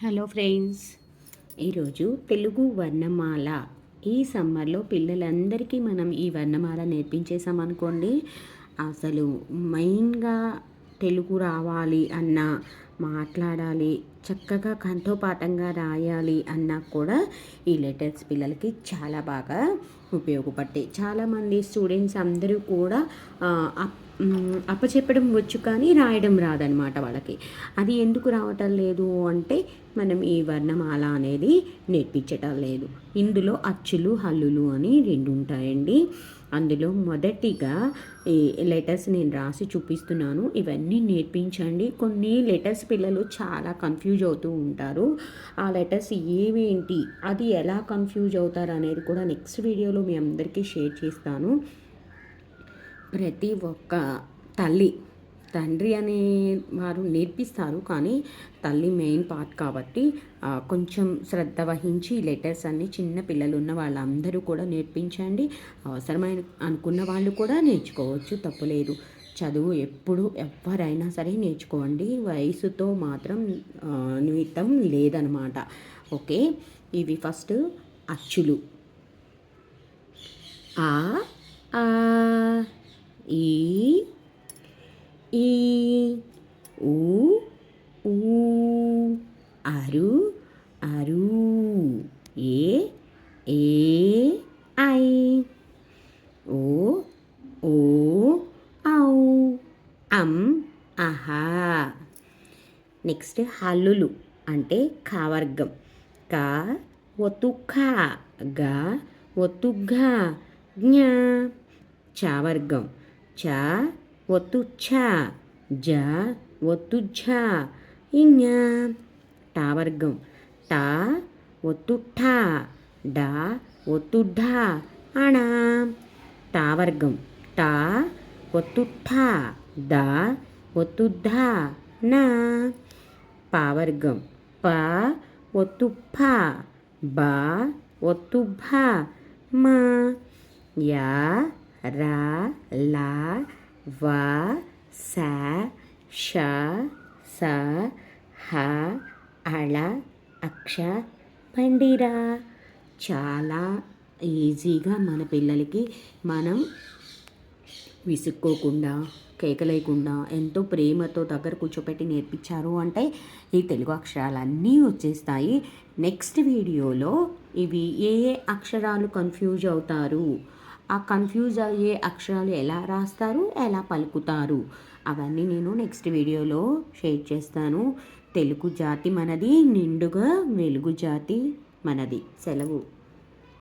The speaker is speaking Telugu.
హలో ఫ్రెండ్స్, ఈరోజు తెలుగు వర్ణమాల. ఈ సమ్మర్లో పిల్లలందరికీ మనం ఈ వర్ణమాల నేర్పించేసామనుకోండి, అసలు మెయిన్గా తెలుగు రావాలి అన్నా, మాట్లాడాలి, చక్కగా కంఠోపాఠంగా రాయాలి అన్నా కూడా ఈ లెటర్స్ పిల్లలకి చాలా బాగా ఉపయోగపడతాయి. చాలామంది స్టూడెంట్స్ అందరూ కూడా అప్పచెప్పడం వచ్చు కానీ రాయడం రాదనమాట వాళ్ళకి. అది ఎందుకు రావటం లేదు అంటే మనం ఈ వర్ణమాల అనేది నేర్పించటం లేదు. ఇందులో అచ్చులు హల్లులు అని రెండు ఉంటాయండి. అందులో మొదటిగా ఈ లెటర్స్ నేను రాసి చూపిస్తున్నాను. ఇవన్నీ నేర్పించండి. కొన్ని లెటర్స్ పిల్లలు చాలా కన్ఫ్యూజ్ అవుతూ ఉంటారు. ఆ లెటర్స్ ఏవేంటి, అది ఎలా కన్ఫ్యూజ్ అవుతారు అనేది కూడా నెక్స్ట్ వీడియోలో మీ అందరికీ షేర్ చేస్తాను. ప్రతి ఒక్క తండ్రి అనే వారు నేర్పిస్తారు, కానీ తల్లి మెయిన్ పార్ట్ కాబట్టి కొంచెం శ్రద్ధ వహించి లెటర్స్ అన్నీ చిన్న పిల్లలు ఉన్న వాళ్ళందరూ కూడా నేర్పించండి. అవసరమైన అనుకున్న వాళ్ళు కూడా నేర్చుకోవచ్చు, తప్పులేదు. చదువు ఎప్పుడు ఎవరైనా సరే నేర్చుకోండి, వయసుతో మాత్రం నిమిత్తం లేదనమాట. ఓకే, ఇవి ఫస్ట్ అచ్చులు. ఆ ఆ ఈ ఈ ఊ ఊ అరు అరు ఏ ఏ ఐ ఓ ఓ ఔ అం అహా. నెక్స్ట్ హల్లులు అంటే కావర్గం. క ఒత్తు ఖ, గ ఒత్తు ఘ, జ్ఞ. చావర్గం. చ ఒత్తు ఛ, జ ఒత్తు ఝ, ఇఞ. టావర్గం. ట ఒత్తు ఠ, డ ఒత్తు ఢ, అణ. టావర్గం. ట ఒత్తు ఠ, ద ఒత్తు ధ, న. పావర్గం. ప ఒత్తు ఫ, బ ఒత్తు భ, మ. యా రా లా వా సా ష స హ అళ అక్ష పండిరా. చాలా ఈజీగా మన పిల్లలకి మనం విసుక్కోకుండా, కేకలేకుండా, ఎంతో ప్రేమతో దగ్గర కూర్చోపెట్టి నేర్పించారు అంటే ఈ తెలుగు అక్షరాలన్నీ వచ్చేస్తాయి. నెక్స్ట్ వీడియోలో ఇవి ఏ ఏ అక్షరాలు కన్ఫ్యూజ్ అవుతారు, ఆ కన్ఫ్యూజ్ అయ్యే అక్షరాలు ఎలా రాస్తారు, ఎలా పలుకుతారు, అవన్నీ నేను నెక్స్ట్ వీడియోలో షేర్ చేస్తాను. తెలుగు జాతి మనది, నిండుగా వెలుగు జాతి మనది. సెలవు.